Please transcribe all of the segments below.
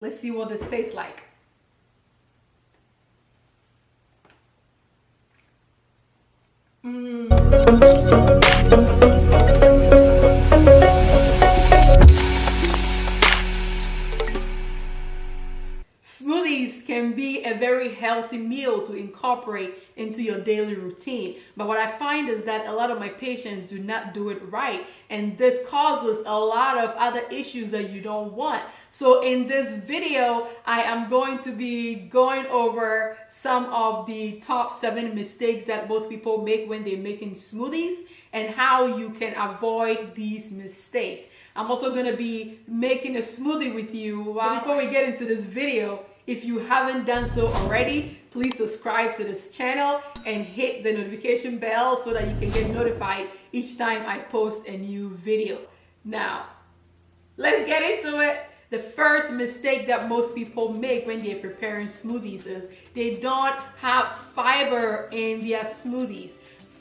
Let's see what this tastes like. Smoothies can be a very healthy meal to incorporate into your daily routine. But what I find is that a lot of my patients do not do it right. And this causes a lot of other issues that you don't want. So in this video, I am going to be going over some of the top 7 mistakes that most people make when they're making smoothies and how you can avoid these mistakes. I'm also going to be making a smoothie with you. But before we get into this video, if you haven't done so already, please subscribe to this channel and hit the notification bell so that you can get notified each time I post a new video. Now, let's get into it. The first mistake that most people make when they're preparing smoothies is they don't have fiber in their smoothies.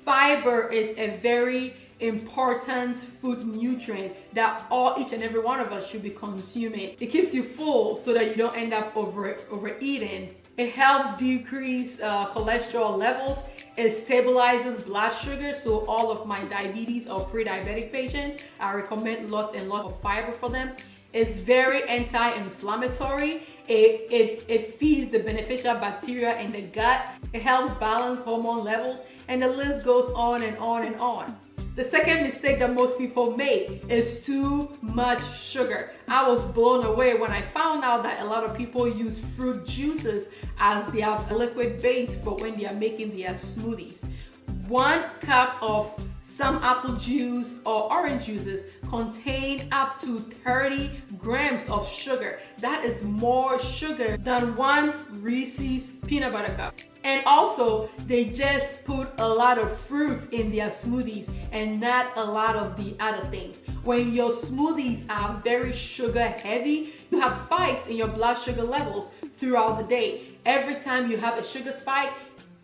Fiber is a very important food nutrient that each and every one of us should be consuming. It keeps you full so that you don't end up overeating. It helps decrease cholesterol levels. It stabilizes blood sugar. So all of my diabetes or pre-diabetic patients, I recommend lots and lots of fiber for them. It's very anti-inflammatory. It feeds the beneficial bacteria in the gut. It helps balance hormone levels, and the list goes on and on and on. The second mistake that most people make is too much sugar. I was blown away when I found out that a lot of people use fruit juices as their liquid base for when they are making their smoothies. 1 cup of some apple juice or orange juices contain up to 30 grams of sugar. That is more sugar than 1 Reese's peanut butter cup. And also, they just put a lot of fruit in their smoothies and not a lot of the other things. When your smoothies are very sugar heavy, you have spikes in your blood sugar levels throughout the day. Every time you have a sugar spike,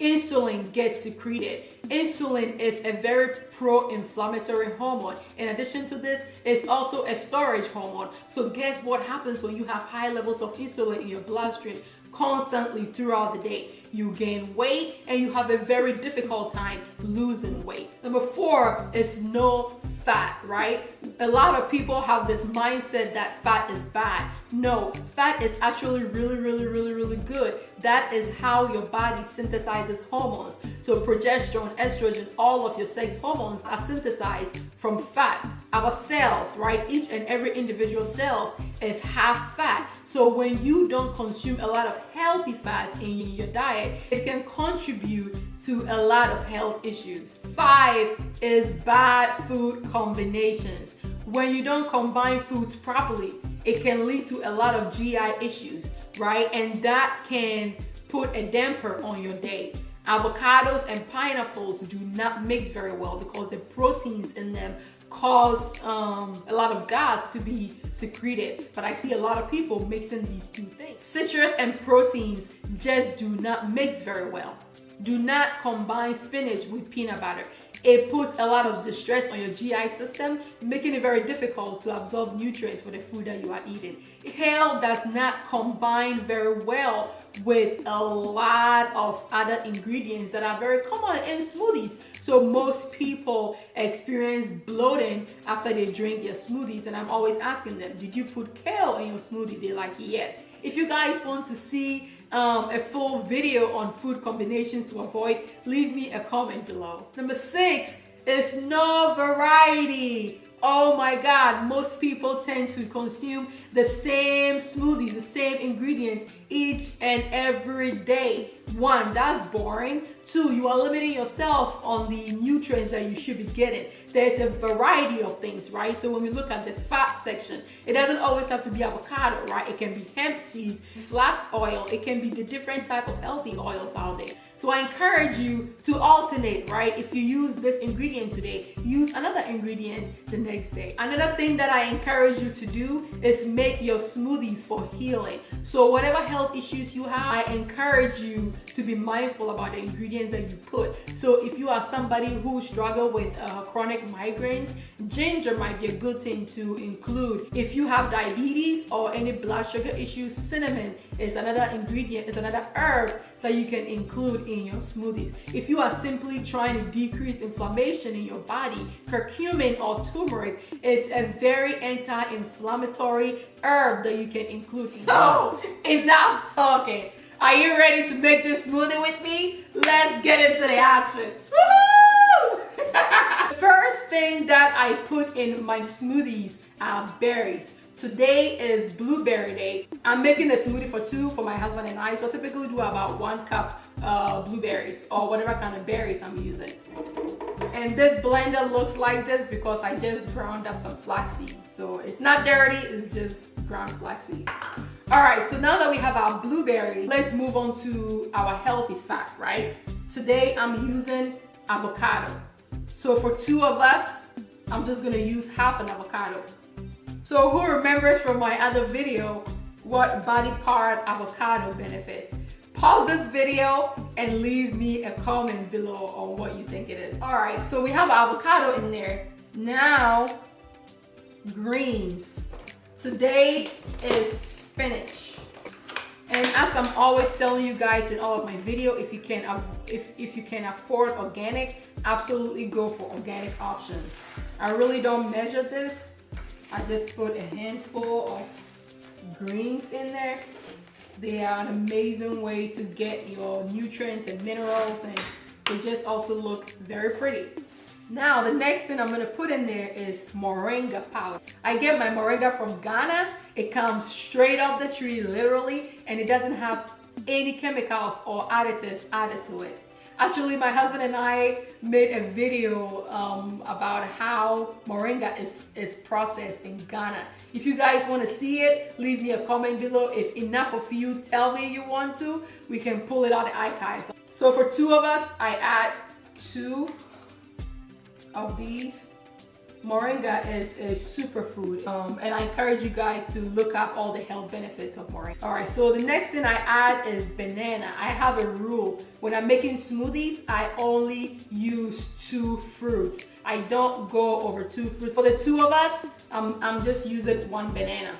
insulin gets secreted. Insulin is a very pro-inflammatory hormone. In addition to this, it's also a storage hormone. So guess what happens when you have high levels of insulin in your bloodstream constantly throughout the day? You gain weight and you have a very difficult time losing weight. Number 4 is no fat, right? A lot of people have this mindset that fat is bad. No, fat is actually really good. That is how your body synthesizes hormones. So progesterone, estrogen, all of your sex hormones are synthesized from fat. Our cells, right? Each and every individual cells is half fat. So when you don't consume a lot of healthy fats in your diet, it can contribute to a lot of health issues. 5 is bad food combinations. When you don't combine foods properly, it can lead to a lot of GI issues, right? And that can put a damper on your day. Avocados and pineapples do not mix very well because the proteins in them cause a lot of gas to be secreted. But I see a lot of people mixing these two things. Citrus and proteins just do not mix very well. Do not combine spinach with peanut butter. It puts a lot of distress on your GI system, making it very difficult to absorb nutrients for the food that you are eating. Kale does not combine very well with a lot of other ingredients that are very common in smoothies. So most people experience bloating after they drink their smoothies, and I'm always asking them, did you put kale in your smoothie? They're like, yes. If you guys want to see a full video on food combinations to avoid, leave me a comment below. Number 6 is no variety. Oh my God, most people tend to consume the same smoothies, the same ingredients each and every day. 1, that's boring. 2, you are limiting yourself on the nutrients that you should be getting. There's a variety of things, right? So when we look at the fat section, it doesn't always have to be avocado, right? It can be hemp seeds, flax oil. It can be the different type of healthy oils out there. So I encourage you to alternate, right? If you use this ingredient today, use another ingredient the next day. Another thing that I encourage you to do is make make your smoothies for healing. So whatever health issues you have, I encourage you to be mindful about the ingredients that you put. So if you are somebody who struggles with chronic migraines, ginger might be a good thing to include. If you have diabetes or any blood sugar issues, cinnamon is another ingredient, it's another herb that you can include in your smoothies. If you are simply trying to decrease inflammation in your body, curcumin or turmeric, it's a very anti-inflammatory herb that you can include. So, enough talking. Are you ready to make this smoothie with me? Let's get into the action. Woo-hoo! First thing that I put in my smoothies are berries. Today is blueberry day. I'm making a smoothie for two for my husband and I, so I typically do about 1 cup blueberries or whatever kind of berries I'm using. And this blender looks like this because I just ground up some flaxseed. So it's not dirty, it's just ground flaxseed. All right, so now that we have our blueberries, let's move on to our healthy fat, right? Today I'm using avocado. So for 2 of us, I'm just gonna use half an avocado. So who remembers from my other video what body part avocado benefits? Pause this video and leave me a comment below on what you think it is. All right, so we have avocado in there. Now, greens. Today is spinach. And as I'm always telling you guys in all of my videos, if you can afford organic, absolutely go for organic options. I really don't measure this. I just put a handful of greens in there. They are an amazing way to get your nutrients and minerals, and they just also look very pretty. Now, the next thing I'm gonna put in there is moringa powder. I get my moringa from Ghana. It comes straight off the tree, literally, and it doesn't have any chemicals or additives added to it. Actually, my husband and I made a video about how moringa is processed in Ghana. If you guys want to see it, leave me a comment below. If enough of you tell me you want to, we can pull it out of the archives. So for 2 of us, I add 2 of these. Moringa is a superfood, and I encourage you guys to look up all the health benefits of moringa. All right, so the next thing I add is banana. I have a rule. When I'm making smoothies, I only use 2 fruits. I don't go over 2 fruits. For the 2 of us, I'm just using 1 banana.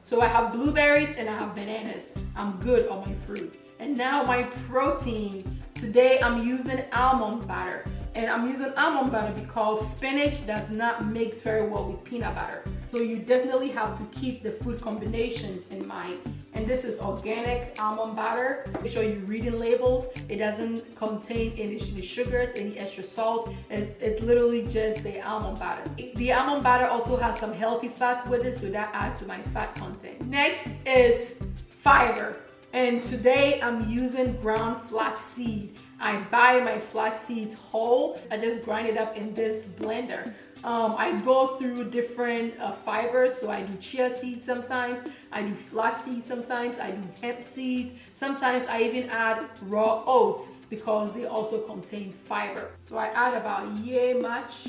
So I have blueberries and I have bananas. I'm good on my fruits. And now my protein. Today I'm using almond butter. And I'm using almond butter because spinach does not mix very well with peanut butter. So you definitely have to keep the food combinations in mind. And this is organic almond butter. Make sure you're reading labels. It doesn't contain any sugars, any extra salt. It's literally just the almond butter. The almond butter also has some healthy fats with it, so that adds to my fat content. Next is fiber. And today I'm using ground flaxseed. I buy my flax seeds whole. I just grind it up in this blender. I go through different fibers. So I do chia seeds sometimes. I do flax seeds sometimes. I do hemp seeds. Sometimes I even add raw oats because they also contain fiber. So I add about yay much.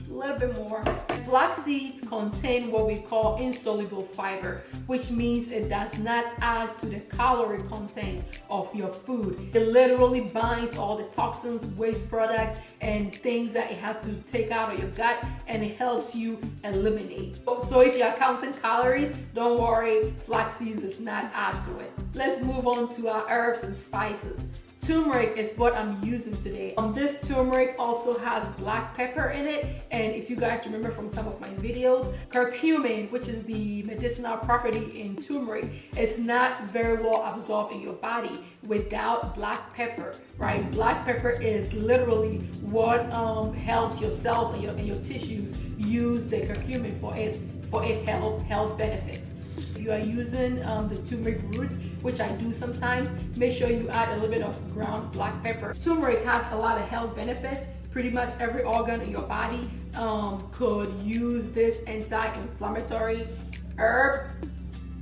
A little bit more. Flax seeds contain what we call insoluble fiber, which means it does not add to the calorie content of your food. It literally binds all the toxins, waste products, and things that it has to take out of your gut, and it helps you eliminate. So if you're counting calories, don't worry, flax seeds does not add to it. Let's move on to our herbs and spices. Turmeric is what I'm using today. This turmeric also has black pepper in it, and if you guys remember from some of my videos, curcumin, which is the medicinal property in turmeric, is not very well absorbed in your body without black pepper, right? Black pepper is literally what helps your cells and your tissues use the curcumin for its health benefits. If you are using the turmeric roots, which I do sometimes, make sure you add a little bit of ground black pepper. Turmeric has a lot of health benefits. Pretty much every organ in your body could use this anti-inflammatory herb.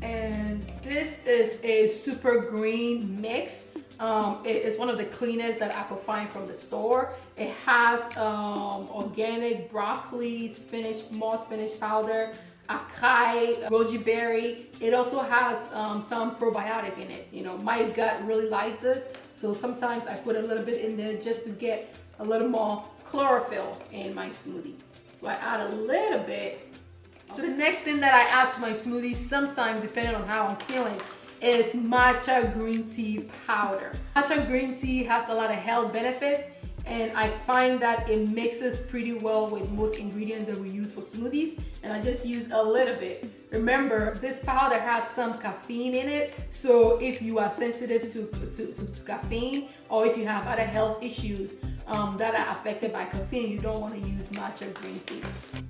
And this is a super green mix. It is one of the cleanest that I could find from the store. It has organic broccoli, spinach, more spinach powder, acai, goji berry. It also has some probiotic in it. You know, my gut really likes this, so sometimes I put a little bit in there just to get a little more chlorophyll in my smoothie. So I add a little bit. So the next thing that I add to my smoothie, sometimes depending on how I'm feeling, is matcha green tea powder. Matcha green tea has a lot of health benefits, and I find that it mixes pretty well with most ingredients that we use for smoothies, and I just use a little bit. Remember, this powder has some caffeine in it, so if you are sensitive to caffeine, or if you have other health issues that are affected by caffeine, you don't want to use matcha green tea.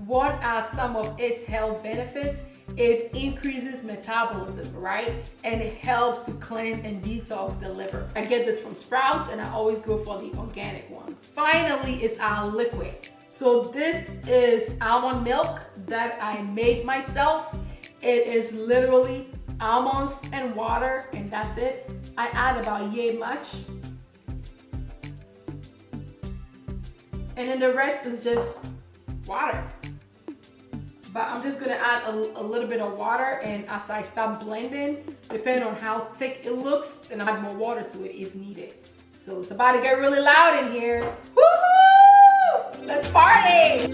What are some of its health benefits? It increases metabolism, right? And it helps to cleanse and detox the liver. I get this from Sprouts, and I always go for the organic ones. Finally, is our liquid. So this is almond milk that I made myself. It is literally almonds and water, and that's it. I add about yay much. And then the rest is just water. But I'm just gonna add a little bit of water, and as I start blending, depending on how thick it looks, then I'll add more water to it if needed. So it's about to get really loud in here. Woohoo! Let's party!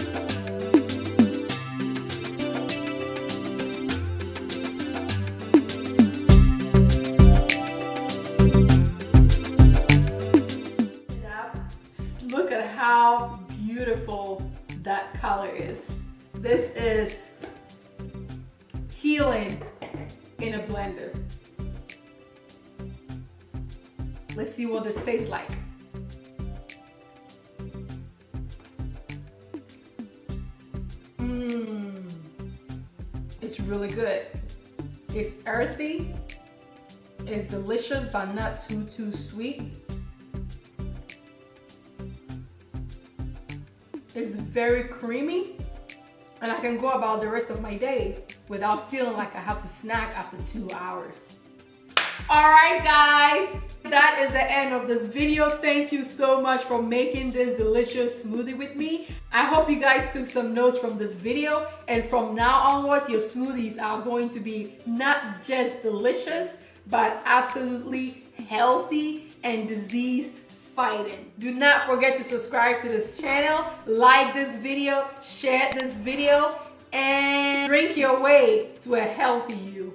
Look at how beautiful that color is. This is healing in a blender. Let's see what this tastes like. It's really good. It's earthy, it's delicious but not too sweet. It's very creamy, and I can go about the rest of my day without feeling like I have to snack after 2 hours. All right, guys, that is the end of this video. Thank you so much for making this delicious smoothie with me. I hope you guys took some notes from this video, and from now onwards, your smoothies are going to be not just delicious, but absolutely healthy and disease fighting. Do not forget to subscribe to this channel, like this video, share this video, and drink your way to a healthy you.